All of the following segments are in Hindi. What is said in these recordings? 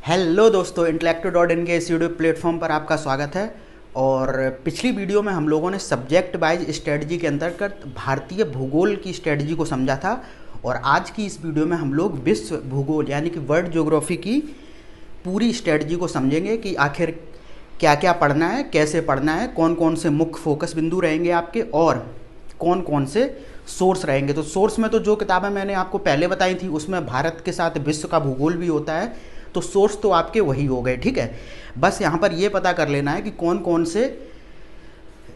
हेलो दोस्तों, इंटेलेक्टिव.इन के इस यूट्यूब प्लेटफॉर्म पर आपका स्वागत है। और पिछली वीडियो में हम लोगों ने सब्जेक्ट वाइज स्ट्रेटजी के अंतर्गत भारतीय भूगोल की स्ट्रेटजी को समझा था। और आज की इस वीडियो में हम लोग विश्व भूगोल यानी कि वर्ल्ड ज्योग्राफी की पूरी स्ट्रेटजी को समझेंगे कि आखिर क्या क्या पढ़ना है, कैसे पढ़ना है, कौन कौन से मुख्य फोकस बिंदु रहेंगे आपके और कौन कौन से सोर्स रहेंगे। तो सोर्स में तो जो किताबें मैंने आपको पहले बताई थी उसमें भारत के साथ विश्व का भूगोल भी होता है, तो सोर्स तो आपके वही हो गए। ठीक है, बस यहाँ पर ये पता कर लेना है कि कौन कौन से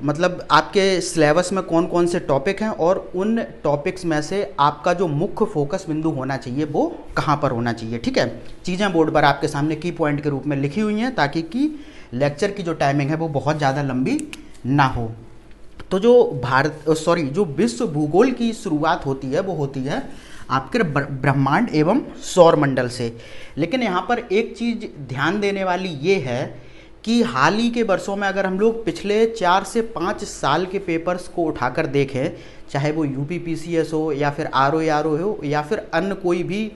मतलब आपके सिलेबस में कौन कौन से टॉपिक हैं और उन टॉपिक्स में से आपका जो मुख्य फोकस बिंदु होना चाहिए वो कहाँ पर होना चाहिए। ठीक है, चीज़ें बोर्ड पर आपके सामने की पॉइंट के रूप में लिखी हुई हैं ताकि कि लेक्चर की जो टाइमिंग है वो बहुत ज़्यादा लंबी ना हो। तो जो विश्व भूगोल की शुरुआत होती है वो होती है आपके ब्रह्मांड एवं सौर मंडल से। लेकिन यहाँ पर एक चीज़ ध्यान देने वाली ये है कि हाल ही के वर्षों में अगर हम लोग पिछले 4 से 5 साल के पेपर्स को उठाकर देखें, चाहे वो यूपीपीसीएस हो या फिर आरओ हो या फिर अन्य कोई भी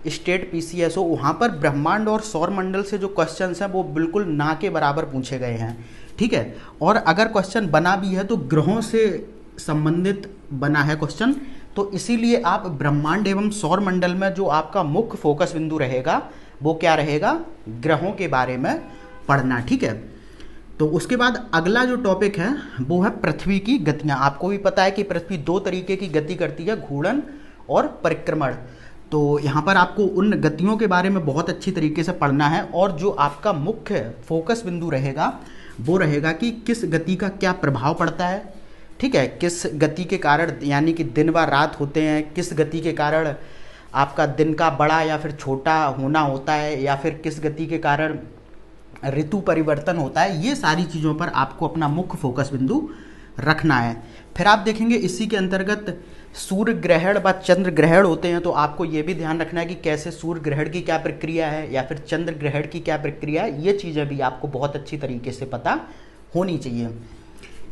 स्टेट पीसीएस हो, वहाँ पर ब्रह्मांड और सौर मंडल से जो क्वेश्चंस हैं वो बिल्कुल ना के बराबर पूछे गए हैं। ठीक है, और अगर क्वेश्चन बना भी है तो ग्रहों से संबंधित बना है क्वेश्चन, तो इसीलिए आप ब्रह्मांड एवं सौर मंडल में जो आपका मुख्य फोकस बिंदु रहेगा वो क्या रहेगा, ग्रहों के बारे में पढ़ना। ठीक है, तो उसके बाद अगला जो टॉपिक है वो है पृथ्वी की गतियाँ। आपको भी पता है कि पृथ्वी 2 तरीके की गति करती है, घूर्णन और परिक्रमण। तो यहाँ पर आपको उन गतियों के बारे में बहुत अच्छी तरीके से पढ़ना है और जो आपका मुख्य फोकस बिंदु रहेगा वो रहेगा कि किस गति का क्या प्रभाव पड़ता है। ठीक है, किस गति के कारण यानी कि दिन व रात होते हैं, किस गति के कारण आपका दिन का बड़ा या फिर छोटा होना होता है, या फिर किस गति के कारण ऋतु परिवर्तन होता है। ये सारी चीज़ों पर आपको अपना मुख्य फोकस बिंदु रखना है। फिर आप देखेंगे इसी के अंतर्गत सूर्य ग्रहण व चंद्र ग्रहण होते हैं, तो आपको ये भी ध्यान रखना है कि कैसे सूर्य ग्रहण की क्या प्रक्रिया है या फिर चंद्र ग्रहण की क्या प्रक्रिया है। ये चीज़ें भी आपको बहुत अच्छी तरीके से पता होनी चाहिए।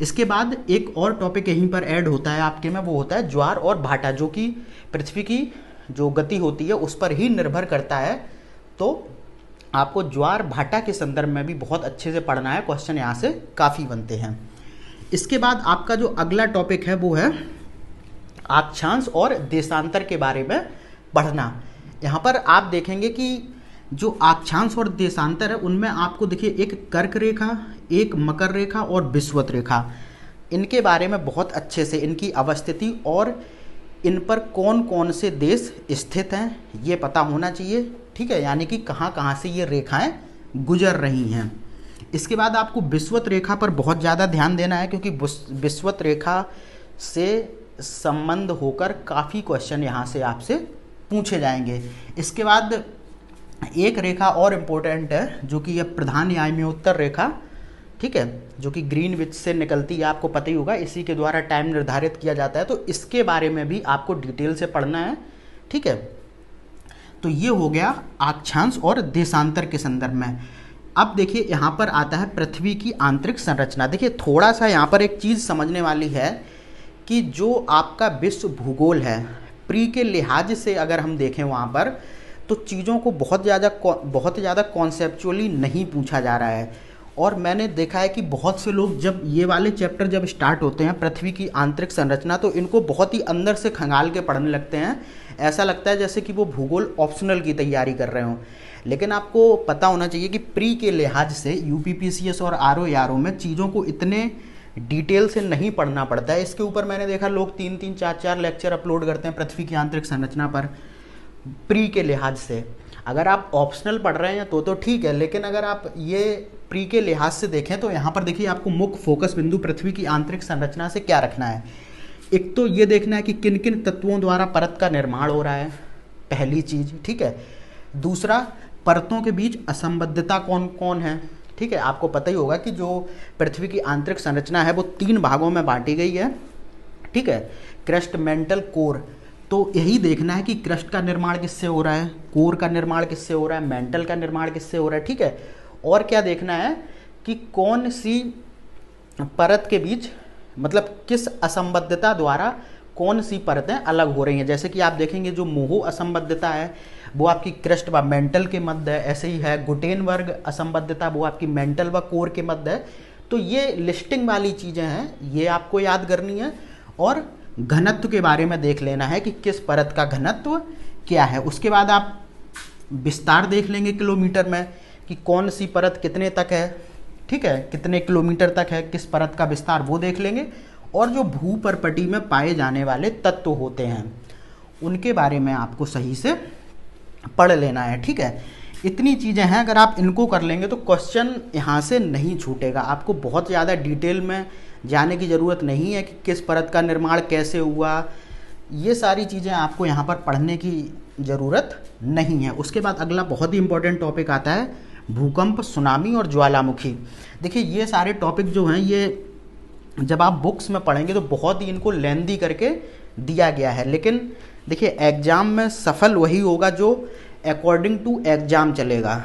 इसके बाद एक और टॉपिक यहीं पर ऐड होता है आपके में, वो होता है ज्वार और भाटा, जो कि पृथ्वी की जो गति होती है उस पर ही निर्भर करता है। तो आपको ज्वार भाटा के संदर्भ में भी बहुत अच्छे से पढ़ना है, क्वेश्चन यहाँ से काफ़ी बनते हैं। इसके बाद आपका जो अगला टॉपिक है वो है अक्षांश और देशांतर के बारे में पढ़ना। यहाँ पर आप देखेंगे कि जो अक्षांश और देशांतर है उनमें आपको देखिए एक कर्क रेखा, एक मकर रेखा और विषुवत रेखा, इनके बारे में बहुत अच्छे से इनकी अवस्थिति और इन पर कौन कौन से देश स्थित हैं ये पता होना चाहिए। ठीक है, यानी कि कहाँ कहाँ से ये रेखाएं गुजर रही हैं। इसके बाद आपको विषुवत रेखा पर बहुत ज़्यादा ध्यान देना है क्योंकि विषुवत रेखा से संबंध होकर काफ़ी क्वेश्चन यहाँ से आपसे पूछे जाएंगे। इसके बाद एक रेखा और इम्पोर्टेंट है जो कि यह प्रधान याम्योत्तर रेखा, ठीक है, जो कि ग्रीनविच से निकलती है, आपको पता ही होगा, इसी के द्वारा टाइम निर्धारित किया जाता है। तो इसके बारे में भी आपको डिटेल से पढ़ना है। ठीक है, तो ये हो गया अक्षांश और देशांतर के संदर्भ में। अब देखिए यहाँ पर आता है पृथ्वी की आंतरिक संरचना। देखिए थोड़ा सा यहाँ पर एक चीज़ समझने वाली है कि जो आपका विश्व भूगोल है प्री के लिहाज से अगर हम देखें वहाँ पर, तो चीज़ों को बहुत ज़्यादा कॉन्सेप्चुअली नहीं पूछा जा रहा है। और मैंने देखा है कि बहुत से लोग जब ये वाले चैप्टर जब स्टार्ट होते हैं पृथ्वी की आंतरिक संरचना, तो इनको बहुत ही अंदर से खंगाल के पढ़ने लगते हैं। ऐसा लगता है जैसे कि वो भूगोल ऑप्शनल की तैयारी कर रहे हों। लेकिन आपको पता होना चाहिए कि प्री के लिहाज से यूपीपीसीएस और आरओ में चीज़ों को इतने डिटेल से नहीं पढ़ना पड़ता है। इसके ऊपर मैंने देखा लोग 3-3, 4-4 लेक्चर अपलोड करते हैं पृथ्वी की आंतरिक संरचना पर प्री के लिहाज से। अगर आप ऑप्शनल पढ़ रहे हैं तो ठीक है, लेकिन अगर आप ये प्री के लिहाज से देखें तो यहाँ पर देखिए आपको मुख्य फोकस बिंदु पृथ्वी की आंतरिक संरचना से क्या रखना है। एक तो ये देखना है कि किन किन तत्वों द्वारा परत का निर्माण हो रहा है, पहली चीज़। ठीक है, दूसरा परतों के बीच असंबद्धता कौन कौन है। ठीक है, आपको पता ही होगा कि जो पृथ्वी की आंतरिक संरचना है वो 3 भागों में बांटी गई है। ठीक है, क्रस्ट, मेंटल, कोर। तो यही देखना है कि क्रस्ट का निर्माण किससे हो रहा है, कोर का निर्माण किससे हो रहा है, मेंटल का निर्माण किससे हो रहा है। ठीक है, और क्या देखना है कि कौन सी परत के बीच मतलब किस असंबद्धता द्वारा कौन सी परतें अलग हो रही हैं। जैसे कि आप देखेंगे जो मोहो असंबद्धता है वो आपकी क्रस्ट व मेंटल के मध्य है, ऐसे ही है गुटेनबर्ग असंबद्धता वो आपकी मेंटल व कोर के मध्य है। तो ये लिस्टिंग वाली चीज़ें हैं, ये आपको याद करनी है। और घनत्व के बारे में देख लेना है कि किस परत का घनत्व क्या है। उसके बाद आप विस्तार देख लेंगे किलोमीटर में कि कौन सी परत कितने तक है, ठीक है, कितने किलोमीटर तक है, किस परत का विस्तार वो देख लेंगे। और जो भूपर्पटी में पाए जाने वाले तत्व होते हैं उनके बारे में आपको सही से पढ़ लेना है, ठीक है। इतनी चीज़ें हैं, अगर आप इनको कर लेंगे तो क्वेश्चन यहाँ से नहीं छूटेगा। आपको बहुत ज़्यादा डिटेल में जाने की ज़रूरत नहीं है कि किस परत का निर्माण कैसे हुआ, ये सारी चीज़ें आपको यहाँ पर पढ़ने की ज़रूरत नहीं है। उसके बाद अगला बहुत ही इंपॉर्टेंट टॉपिक आता है भूकंप, सुनामी और ज्वालामुखी। देखिए ये सारे टॉपिक जो हैं ये जब आप बुक्स में पढ़ेंगे तो बहुत ही इनको लेंदी करके दिया गया है, लेकिन देखिए एग्ज़ाम में सफल वही होगा जो अकॉर्डिंग टू एग्ज़ाम चलेगा,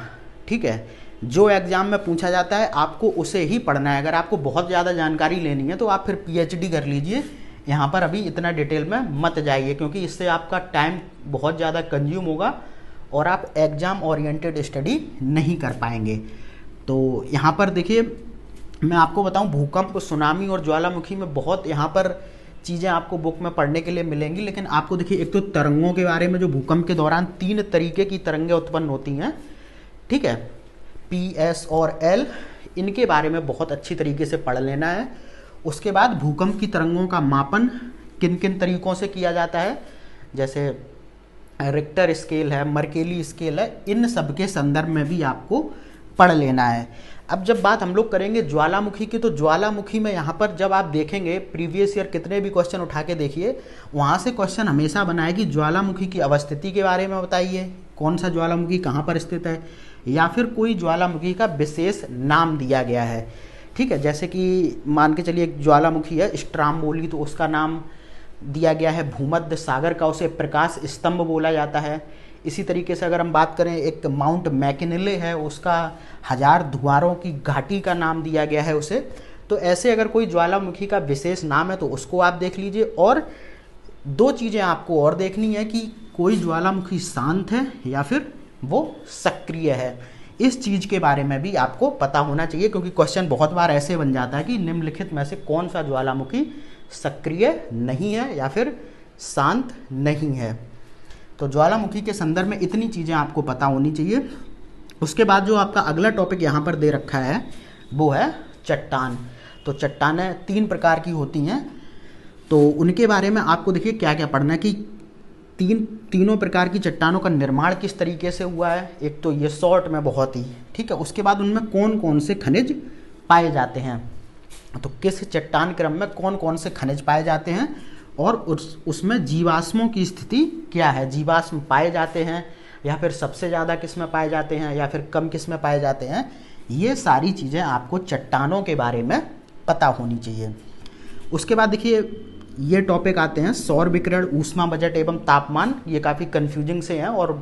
ठीक है। जो एग्ज़ाम में पूछा जाता है आपको उसे ही पढ़ना है। अगर आपको बहुत ज़्यादा जानकारी लेनी है तो आप फिर पीएचडी कर लीजिए, यहाँ पर अभी इतना डिटेल में मत जाइए, क्योंकि इससे आपका टाइम बहुत ज़्यादा कंज्यूम होगा और आप एग्ज़ाम ओरिएंटेड स्टडी नहीं कर पाएंगे। तो यहाँ पर देखिए मैं आपको बताऊं भूकंप, सुनामी और ज्वालामुखी में बहुत यहाँ पर चीज़ें आपको बुक में पढ़ने के लिए मिलेंगी। लेकिन आपको देखिए एक तो तरंगों के बारे में, जो भूकंप के दौरान 3 तरीके की तरंगें उत्पन्न होती हैं, ठीक है, पी, एस और एल, इनके बारे में बहुत अच्छी तरीके से पढ़ लेना है। उसके बाद भूकंप की तरंगों का मापन किन किन तरीकों से किया जाता है, जैसे रिक्टर स्केल है, मर्केली स्केल है, इन सब के संदर्भ में भी आपको पढ़ लेना है। अब जब बात हम लोग करेंगे ज्वालामुखी की, तो ज्वालामुखी में यहाँ पर जब आप देखेंगे प्रीवियस ईयर कितने भी क्वेश्चन उठा के देखिए, वहाँ से क्वेश्चन हमेशा बना है कि ज्वालामुखी की अवस्थिति के बारे में बताइए, कौन सा ज्वालामुखी कहाँ पर स्थित है, या फिर कोई ज्वालामुखी का विशेष नाम दिया गया है, ठीक है। जैसे कि मान के चलिए एक ज्वालामुखी है स्ट्रामबोली, तो उसका नाम दिया गया है भूमध्य सागर का, उसे प्रकाश स्तंभ बोला जाता है। इसी तरीके से अगर हम बात करें एक माउंट मैकिनले है, उसका 1000 धुआरों की घाटी का नाम दिया गया है उसे। तो ऐसे अगर कोई ज्वालामुखी का विशेष नाम है तो उसको आप देख लीजिए। और 2 चीज़ें आपको और देखनी है कि कोई ज्वालामुखी शांत है या फिर वो सक्रिय है, इस चीज़ के बारे में भी आपको पता होना चाहिए, क्योंकि क्वेश्चन बहुत बार ऐसे बन जाता है कि निम्नलिखित में से कौन सा ज्वालामुखी सक्रिय नहीं है या फिर शांत नहीं है। तो ज्वालामुखी के संदर्भ में इतनी चीज़ें आपको पता होनी चाहिए। उसके बाद जो आपका अगला टॉपिक यहाँ पर दे रखा है वो है चट्टान। तो चट्टानें 3 प्रकार की होती हैं, तो उनके बारे में आपको देखिए क्या क्या पढ़ना है कि तीनों प्रकार की चट्टानों का निर्माण किस तरीके से हुआ है। एक तो ये शॉर्ट में बहुत ही, ठीक है। उसके बाद उनमें कौन कौन से खनिज पाए जाते हैं, तो किस चट्टान क्रम में कौन कौन से खनिज पाए जाते हैं, और उसमें जीवाश्मों की स्थिति क्या है, जीवाश्म पाए जाते हैं या फिर सबसे ज़्यादा किस में पाए जाते हैं या फिर कम किस में पाए जाते हैं। ये सारी चीज़ें आपको चट्टानों के बारे में पता होनी चाहिए। उसके बाद देखिए ये टॉपिक आते हैं सौर विकिरण, ऊष्मा बजट एवं तापमान। ये काफ़ी कन्फ्यूजिंग से हैं और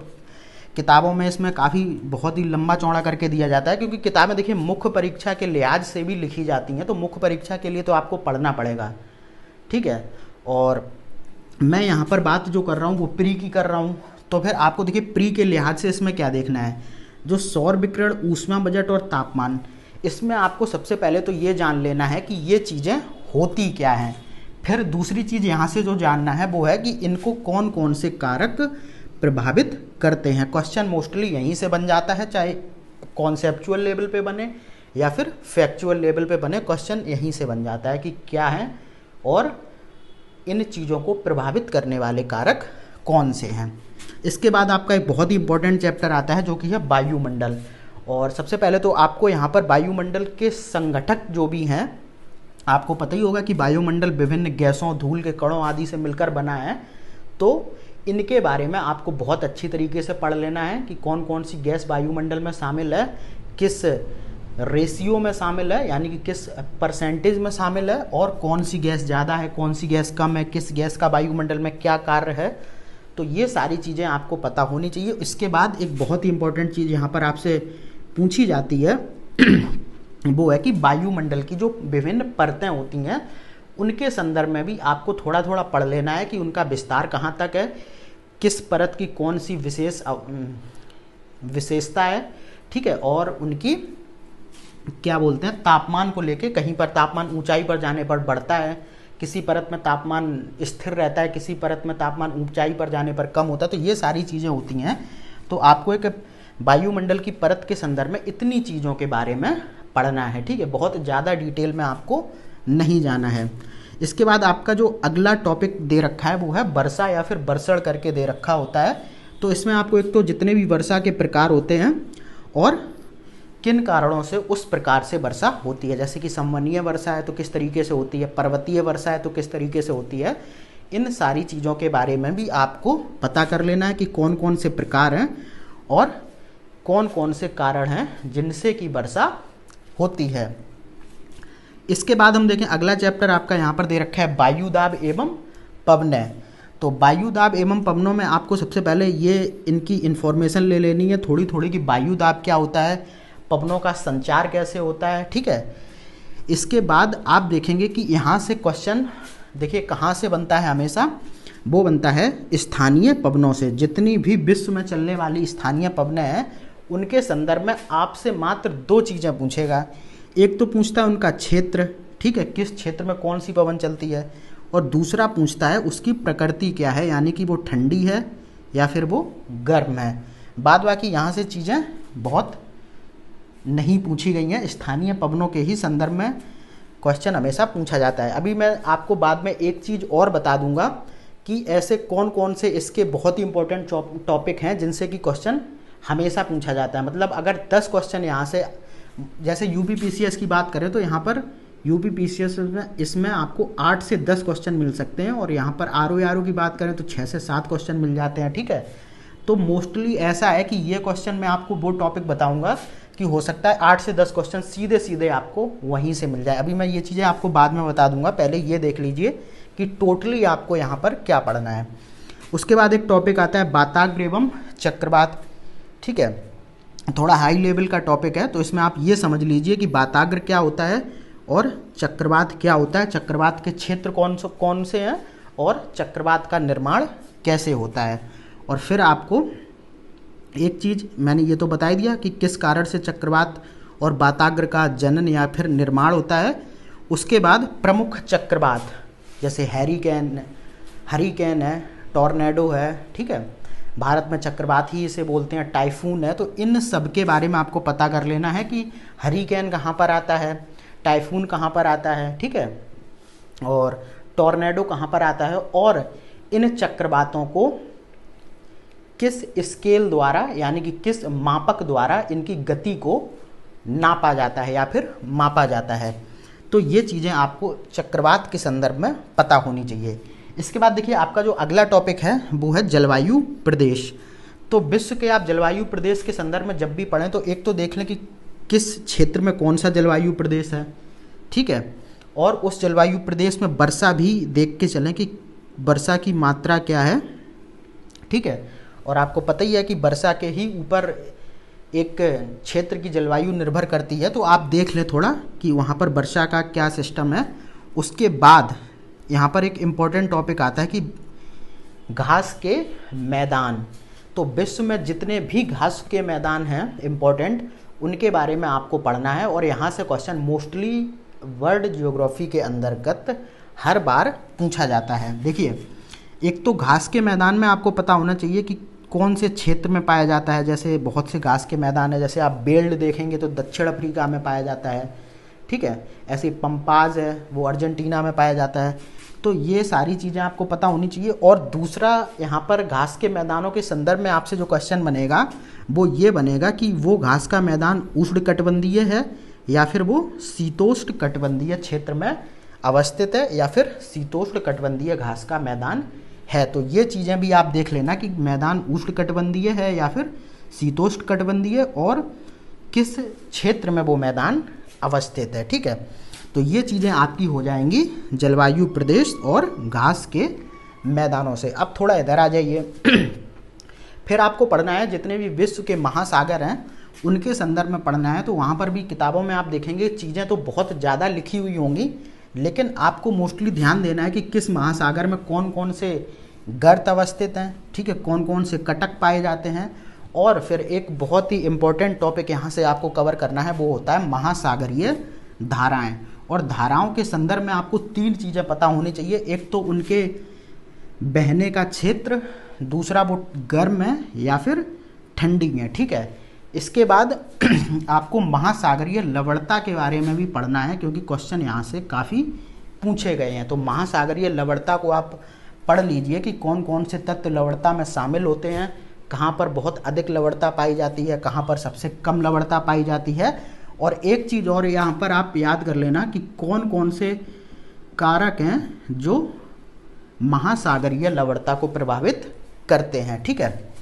किताबों में इसमें काफ़ी बहुत ही लंबा चौड़ा करके दिया जाता है, क्योंकि किताबें देखिए मुख्य परीक्षा के लिहाज से भी लिखी जाती हैं, तो मुख्य परीक्षा के लिए तो आपको पढ़ना पड़ेगा, ठीक है। और मैं यहाँ पर बात जो कर रहा हूँ वो प्री की कर रहा हूँ, तो फिर आपको देखिए प्री के लिहाज से इसमें क्या देखना है, जो सौर विकिरण, ऊष्मा बजट और तापमान, इसमें आपको सबसे पहले तो ये जान लेना है कि ये चीज़ें होती क्या हैं। फिर दूसरी चीज़ यहाँ से जो जानना है वो है कि इनको कौन कौन से कारक प्रभावित करते हैं। क्वेश्चन मोस्टली यहीं से बन जाता है, चाहे कॉन्सेप्चुअल लेवल पे बने या फिर फैक्चुअल लेवल पे बने, क्वेश्चन यहीं से बन जाता है कि क्या है और इन चीज़ों को प्रभावित करने वाले कारक कौन से हैं। इसके बाद आपका एक बहुत ही इंपॉर्टेंट चैप्टर आता है जो कि है वायुमंडल। और सबसे पहले तो आपको यहाँ पर वायुमंडल के संगठक जो भी हैं, आपको पता ही होगा कि वायुमंडल विभिन्न गैसों, धूल के कणों आदि से मिलकर बना है। तो इनके बारे में आपको बहुत अच्छी तरीके से पढ़ लेना है कि कौन कौन सी गैस वायुमंडल में शामिल है, किस रेशियो में शामिल है, यानी कि किस परसेंटेज में शामिल है, और कौन सी गैस ज़्यादा है, कौन सी गैस कम है, किस गैस का वायुमंडल में क्या कार्य है। तो ये सारी चीज़ें आपको पता होनी चाहिए। इसके बाद एक बहुत ही इंपॉर्टेंट चीज़ यहाँ पर आपसे पूछी जाती है वो है कि वायुमंडल की जो विभिन्न परतें होती हैं उनके संदर्भ में भी आपको थोड़ा थोड़ा पढ़ लेना है कि उनका विस्तार कहाँ तक है, किस परत की कौन सी विशेषता है, ठीक है, और उनकी क्या बोलते हैं तापमान को लेके, कहीं पर तापमान ऊंचाई पर जाने पर बढ़ता है, किसी परत में तापमान स्थिर रहता है, किसी परत में तापमान ऊंचाई पर जाने पर कम होता है। तो ये सारी चीज़ें होती हैं। तो आपको एक वायुमंडल की परत के संदर्भ में इतनी चीज़ों के बारे में पढ़ना है, ठीक है, बहुत ज़्यादा डिटेल में आपको नहीं जाना है। इसके बाद आपका जो अगला टॉपिक दे रखा है वो है वर्षा या फिर वर्षण करके दे रखा होता है। तो इसमें आपको एक तो जितने भी वर्षा के प्रकार होते हैं और किन कारणों से उस प्रकार से वर्षा होती है, जैसे कि संवहनीय वर्षा है तो किस तरीके से होती है, पर्वतीय वर्षा है तो किस तरीके से होती है, इन सारी चीज़ों के बारे में भी आपको पता कर लेना है कि कौन कौन से प्रकार हैं और कौन कौन से कारण हैं जिनसे कि वर्षा होती है। इसके बाद हम देखें अगला चैप्टर आपका यहाँ पर दे रखा है वायुदाब एवं पवनें। तो वायुदाब एवं पवनों में आपको सबसे पहले ये इनकी इन्फॉर्मेशन ले लेनी है थोड़ी थोड़ी कि वायुदाब क्या होता है, पवनों का संचार कैसे होता है, ठीक है। इसके बाद आप देखेंगे कि यहाँ से क्वेश्चन देखिए कहाँ से बनता है, हमेशा वो बनता है स्थानीय पवनों से। जितनी भी विश्व में चलने वाली स्थानीय पवनें हैं उनके संदर्भ में आपसे मात्र दो चीज़ें पूछेगा। एक तो पूछता है उनका क्षेत्र, ठीक है, किस क्षेत्र में कौन सी पवन चलती है, और दूसरा पूछता है उसकी प्रकृति क्या है, यानी कि वो ठंडी है या फिर वो गर्म है। बाद बाकी यहाँ से चीज़ें बहुत नहीं पूछी गई हैं, स्थानीय पवनों के ही संदर्भ में क्वेश्चन हमेशा पूछा जाता है। अभी मैं आपको बाद में एक चीज़ और बता दूंगा कि ऐसे कौन कौन से इसके बहुत ही इंपॉर्टेंट टॉपिक हैं जिनसे कि क्वेश्चन हमेशा पूछा जाता है। मतलब अगर 10 क्वेश्चन यहाँ से, जैसे यूपीपीसीएस की बात करें तो यहाँ पर यूपीपीसीएस में इसमें आपको 8 से 10 क्वेश्चन मिल सकते हैं, और यहाँ पर आरओ की बात करें तो 6 से 7 क्वेश्चन मिल जाते हैं, ठीक है। तो मोस्टली ऐसा है कि ये क्वेश्चन मैं आपको वो टॉपिक बताऊंगा कि हो सकता है 8 से 10 क्वेश्चन सीधे सीधे आपको वहीं से मिल जाए। अभी मैं ये चीज़ें आपको बाद में बता दूंगा, पहले ये देख लीजिए कि टोटली आपको यहाँ पर क्या पढ़ना है। उसके बाद एक टॉपिक आता है वाताग्र एवं चक्रवात, ठीक है, थोड़ा हाई लेवल का टॉपिक है। तो इसमें आप ये समझ लीजिए कि वाताग्र क्या होता है और चक्रवात क्या होता है, चक्रवात के क्षेत्र कौन से हैं और चक्रवात का निर्माण कैसे होता है। और फिर आपको एक चीज़ मैंने ये तो बता ही दिया कि किस कारण से चक्रवात और वाताग्र का जनन या फिर निर्माण होता है। उसके बाद प्रमुख चक्रवात जैसे हरिकेन है, टॉर्नेडो है, ठीक है, भारत में चक्रवात ही इसे बोलते हैं, टाइफून है। तो इन सब के बारे में आपको पता कर लेना है कि हरिकेन कहाँ पर आता है, टाइफून कहाँ पर आता है, ठीक है, और टॉर्नेडो कहाँ पर आता है, और इन चक्रवातों को किस स्केल द्वारा यानी कि किस मापक द्वारा इनकी गति को नापा जाता है या फिर मापा जाता है। तो ये चीज़ें आपको चक्रवात के संदर्भ में पता होनी चाहिए। इसके बाद देखिए आपका जो अगला टॉपिक है वो है जलवायु प्रदेश। तो विश्व के आप जलवायु प्रदेश के संदर्भ में जब भी पढ़ें तो एक तो देख लें कि किस क्षेत्र में कौन सा जलवायु प्रदेश है, ठीक है, और उस जलवायु प्रदेश में वर्षा भी देख के चलें कि वर्षा की मात्रा क्या है, ठीक है। और आपको पता ही है कि वर्षा के ही ऊपर एक क्षेत्र की जलवायु निर्भर करती है, तो आप देख लें थोड़ा कि वहाँ पर वर्षा का क्या सिस्टम है। उसके बाद यहाँ पर एक इम्पॉर्टेंट टॉपिक आता है कि घास के मैदान। तो विश्व में जितने भी घास के मैदान हैं इम्पॉर्टेंट, उनके बारे में आपको पढ़ना है। और यहाँ से क्वेश्चन मोस्टली वर्ल्ड ज्योग्राफी के अंतर्गत हर बार पूछा जाता है। देखिए एक तो घास के मैदान में आपको पता होना चाहिए कि कौन से क्षेत्र में पाया जाता है। जैसे बहुत से घास के मैदान है, जैसे आप बेल्ट देखेंगे तो दक्षिण अफ्रीका में पाया जाता है, ठीक है, ऐसे पंपाज है वो अर्जेंटीना में पाया जाता है। तो ये सारी चीज़ें आपको पता होनी चाहिए। और दूसरा यहाँ पर घास के मैदानों के संदर्भ में आपसे जो क्वेश्चन बनेगा वो ये बनेगा कि वो घास का मैदान उष्णकटिबंधीय है या फिर वो शीतोष्ण कटिबंधीय क्षेत्र में अवस्थित है या फिर शीतोष्ण कटिबंधीय घास का मैदान है। तो ये चीज़ें भी आप देख लेना कि मैदान उष्णकटिबंधीय है या फिर शीतोष्ण कटिबंधीय और किस क्षेत्र में वो मैदान अवस्थित है, ठीक है। तो ये चीज़ें आपकी हो जाएंगी जलवायु प्रदेश और घास के मैदानों से। अब थोड़ा इधर आ जाइए फिर आपको पढ़ना है जितने भी विश्व के महासागर हैं उनके संदर्भ में पढ़ना है। तो वहाँ पर भी किताबों में आप देखेंगे चीज़ें तो बहुत ज़्यादा लिखी हुई होंगी, लेकिन आपको मोस्टली ध्यान देना है कि किस महासागर में कौन कौन से गर्त अवस्थित हैं, ठीक है, कौन कौन से कटक पाए जाते हैं। और फिर एक बहुत ही इम्पोर्टेंट टॉपिक यहाँ से आपको कवर करना है, वो होता है महासागरीय धाराएं। और धाराओं के संदर्भ में आपको 3 चीज़ें पता होनी चाहिए। एक तो उनके बहने का क्षेत्र, दूसरा वो गर्म है या फिर ठंडी है, ठीक है। इसके बाद आपको महासागरीय लवणता के बारे में भी पढ़ना है, क्योंकि क्वेश्चन यहाँ से काफ़ी पूछे गए हैं। तो महासागरीय लवणता को आप पढ़ लीजिए कि कौन कौन से तत्व लवणता में शामिल होते हैं, कहाँ पर बहुत अधिक लवणता पाई जाती है, कहाँ पर सबसे कम लवणता पाई जाती है। और एक चीज़ और यहाँ पर आप याद कर लेना कि कौन कौन से कारक हैं जो महासागरीय लवणता को प्रभावित करते हैं, ठीक है।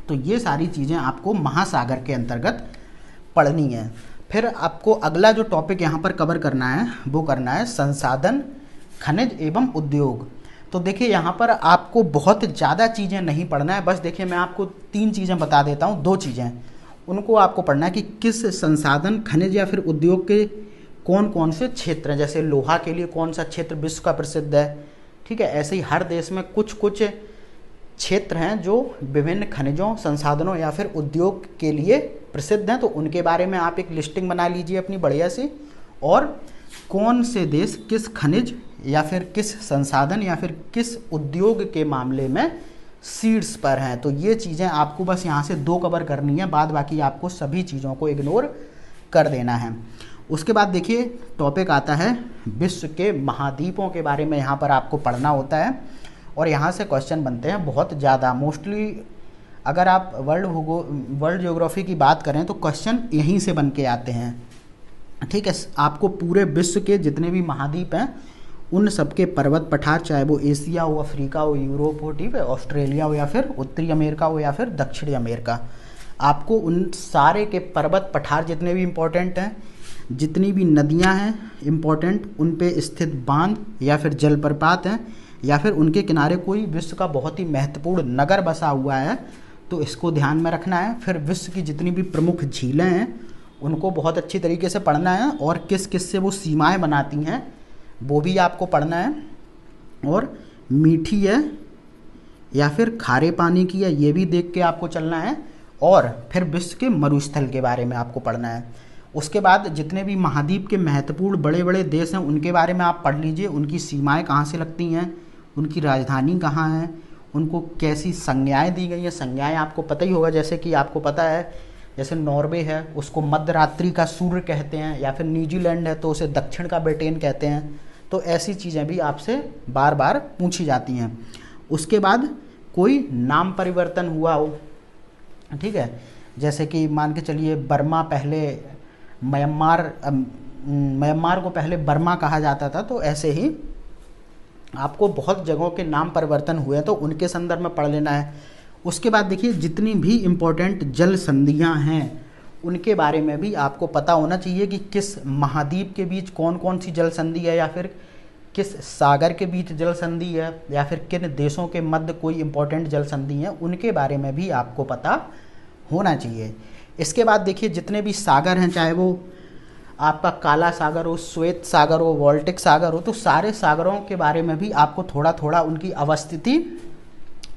तो ये सारी चीज़ें आपको महासागर के अंतर्गत पढ़नी है। फिर आपको अगला जो टॉपिक यहाँ पर कवर करना है वो करना है संसाधन, खनिज एवं उद्योग। तो देखिए यहाँ पर आपको बहुत ज़्यादा चीज़ें नहीं पढ़ना है, बस देखिए मैं आपको 3 चीज़ें बता देता हूँ, 2 चीज़ें उनको आपको पढ़ना है कि किस संसाधन, खनिज या फिर उद्योग के कौन कौन से क्षेत्र हैं। जैसे लोहा के लिए कौन सा क्षेत्र विश्व का प्रसिद्ध है, ठीक है। ऐसे ही हर देश में कुछ कुछ क्षेत्र हैं जो विभिन्न खनिजों, संसाधनों या फिर उद्योग के लिए प्रसिद्ध हैं। तो उनके बारे में आप एक लिस्टिंग बना लीजिए अपनी बढ़िया सी, और कौन से देश किस खनिज या फिर किस संसाधन या फिर किस उद्योग के मामले में शीर्ष पर हैं। तो ये चीज़ें आपको बस यहाँ से 2 कवर करनी है, बाद बाकी आपको सभी चीज़ों को इग्नोर कर देना है। उसके बाद देखिए टॉपिक आता है विश्व के महाद्वीपों के बारे में, यहाँ पर आपको पढ़ना होता है। और यहाँ से क्वेश्चन बनते हैं बहुत ज़्यादा। मोस्टली अगर आप वर्ल्ड ज्योग्राफी की बात करें तो क्वेश्चन यहीं से बन के आते हैं, ठीक है। आपको पूरे विश्व के जितने भी महाद्वीप हैं उन सबके पर्वत पठार, चाहे वो एशिया हो, अफ्रीका हो, यूरोप हो, ठीक है, ऑस्ट्रेलिया हो या फिर उत्तरी अमेरिका हो या फिर दक्षिणी अमेरिका, आपको उन सारे के पर्वत पठार जितने भी इम्पोर्टेंट हैं, जितनी भी नदियां हैं इम्पोर्टेंट, उन पे स्थित बांध या फिर जलप्रपात हैं या फिर उनके किनारे कोई विश्व का बहुत ही महत्वपूर्ण नगर बसा हुआ है, तो इसको ध्यान में रखना है। फिर विश्व की जितनी भी प्रमुख झीलें हैं उनको बहुत अच्छी तरीके से पढ़ना है, और किस किस से वो सीमाएं बनाती हैं वो भी आपको पढ़ना है। और मीठी है या फिर खारे पानी की है ये भी देख के आपको चलना है। और फिर विश्व के मरुस्थल के बारे में आपको पढ़ना है। उसके बाद जितने भी महाद्वीप के महत्वपूर्ण बड़े बड़े देश हैं उनके बारे में आप पढ़ लीजिए, उनकी सीमाएं कहाँ से लगती हैं, उनकी राजधानी कहाँ है, उनको कैसी संज्ञाएं दी गई हैं। संज्ञाएं आपको पता ही होगा, जैसे कि आपको पता है जैसे नॉर्वे है उसको मध्यरात्रि का सूर्य कहते हैं, या फिर न्यूजीलैंड है तो उसे दक्षिण का ब्रिटेन कहते हैं। तो ऐसी चीज़ें भी आपसे बार बार पूछी जाती हैं। उसके बाद कोई नाम परिवर्तन हुआ हो, ठीक है, जैसे कि मान के चलिए बर्मा पहले म्यांमार को पहले बर्मा कहा जाता था, तो ऐसे ही आपको बहुत जगहों के नाम परिवर्तन हुए हैं तो उनके संदर्भ में पढ़ लेना है। उसके बाद देखिए जितनी भी इम्पोर्टेंट जल संधियाँ हैं उनके बारे में भी आपको पता होना चाहिए कि किस महाद्वीप के बीच कौन कौन सी जल संधि है, या फिर किस सागर के बीच जल संधि है, या फिर किन देशों के मध्य कोई इम्पोर्टेंट जल संधि है, उनके बारे में भी आपको पता होना चाहिए। इसके बाद देखिए जितने भी सागर हैं, चाहे वो आपका काला सागर हो, श्वेत सागर हो, बाल्टिक सागर हो, तो सारे सागरों के बारे में भी आपको थोड़ा थोड़ा उनकी अवस्थिति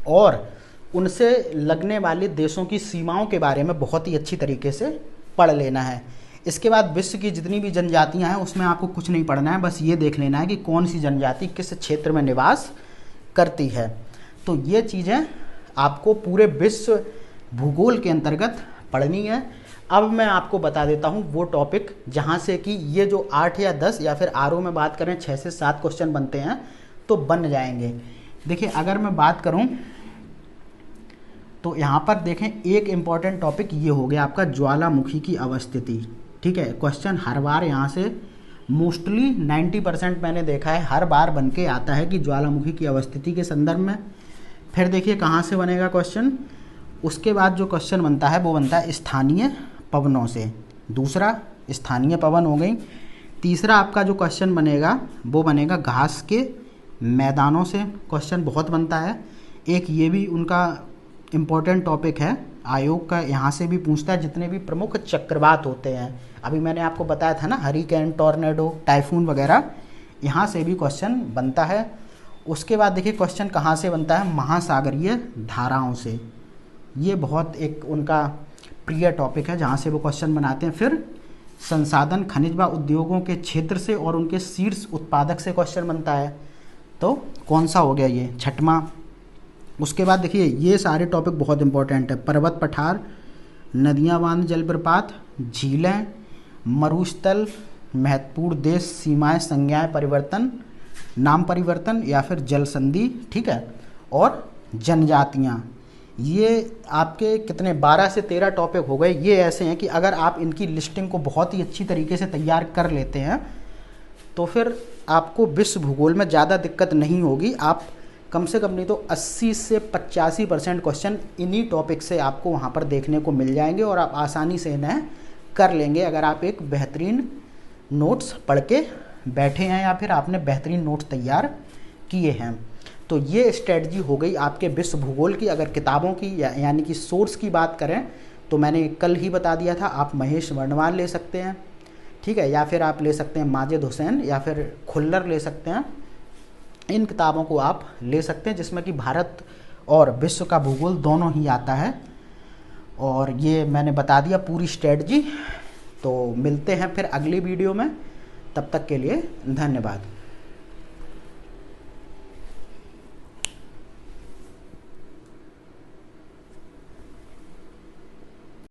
और उनसे लगने वाले देशों की सीमाओं के बारे में बहुत ही अच्छी तरीके से पढ़ लेना है। इसके बाद विश्व की जितनी भी जनजातियां हैं उसमें आपको कुछ नहीं पढ़ना है, बस ये देख लेना है कि कौन सी जनजाति किस क्षेत्र में निवास करती है। तो ये चीज़ें आपको पूरे विश्व भूगोल के अंतर्गत पढ़नी है। अब मैं आपको बता देता हूँ वो टॉपिक जहाँ से कि ये जो 8 या 10 या फिर आरओ में बात करें 6 से 7 क्वेश्चन बनते हैं तो बन जाएंगे। देखिए अगर मैं बात करूँ तो यहाँ पर देखें एक इम्पॉर्टेंट टॉपिक ये हो गया आपका ज्वालामुखी की अवस्थिति, ठीक है। क्वेश्चन हर बार यहाँ से मोस्टली 90% मैंने देखा है हर बार बन के आता है कि ज्वालामुखी की अवस्थिति के संदर्भ में। फिर देखिए कहाँ से बनेगा क्वेश्चन, उसके बाद जो क्वेश्चन बनता है वो बनता है स्थानीय पवनों से। दूसरा स्थानीय पवन हो गई। तीसरा आपका जो क्वेश्चन बनेगा वो बनेगा घास के मैदानों से, क्वेश्चन बहुत बनता है। एक ये भी उनका इम्पोर्टेंट टॉपिक है, आयोग का यहाँ से भी पूछता है जितने भी प्रमुख चक्रवात होते हैं। अभी मैंने आपको बताया था ना हरिकेन, टॉर्नेडो, टाइफून वगैरह, यहाँ से भी क्वेश्चन बनता है। उसके बाद देखिए क्वेश्चन कहाँ से बनता है, महासागरीय धाराओं से। ये बहुत एक उनका प्रिय टॉपिक है जहाँ से वो क्वेश्चन बनाते हैं। फिर संसाधन खनिज व उद्योगों के क्षेत्र से और उनके शीर्ष उत्पादक से क्वेश्चन बनता है। तो कौन सा हो गया ये, छठवां। उसके बाद देखिए ये सारे टॉपिक बहुत इंपॉर्टेंट है। पर्वत पठार, नदियाँ बांध जलप्रपात, झीलें, मरुस्थल, महत्वपूर्ण देश सीमाएं संज्ञाएं परिवर्तन, नाम परिवर्तन या फिर जल संधि, ठीक है, और जनजातियाँ। ये आपके कितने 12 से 13 टॉपिक हो गए। ये ऐसे हैं कि अगर आप इनकी लिस्टिंग को बहुत ही अच्छी तरीके से तैयार कर लेते हैं तो फिर आपको विश्व भूगोल में ज़्यादा दिक्कत नहीं होगी। आप कम से कम नहीं तो 80 से 85% क्वेश्चन इन्हीं टॉपिक से आपको वहाँ पर देखने को मिल जाएंगे और आप आसानी से इन्हें कर लेंगे अगर आप एक बेहतरीन नोट्स पढ़ के बैठे हैं या फिर आपने बेहतरीन नोट्स तैयार किए हैं। तो ये स्ट्रेटजी हो गई आपके विश्व भूगोल की। अगर किताबों की यानी कि सोर्स की बात करें तो मैंने कल ही बता दिया था, आप महेश वर्णवाल ले सकते हैं, ठीक है, या फिर आप ले सकते हैं माजिद हुसैन या फिर खुल्लर ले सकते हैं। इन किताबों को आप ले सकते हैं जिसमें कि भारत और विश्व का भूगोल दोनों ही आता है। और ये मैंने बता दिया पूरी स्ट्रेटजी। तो मिलते हैं फिर अगली वीडियो में, तब तक के लिए धन्यवाद।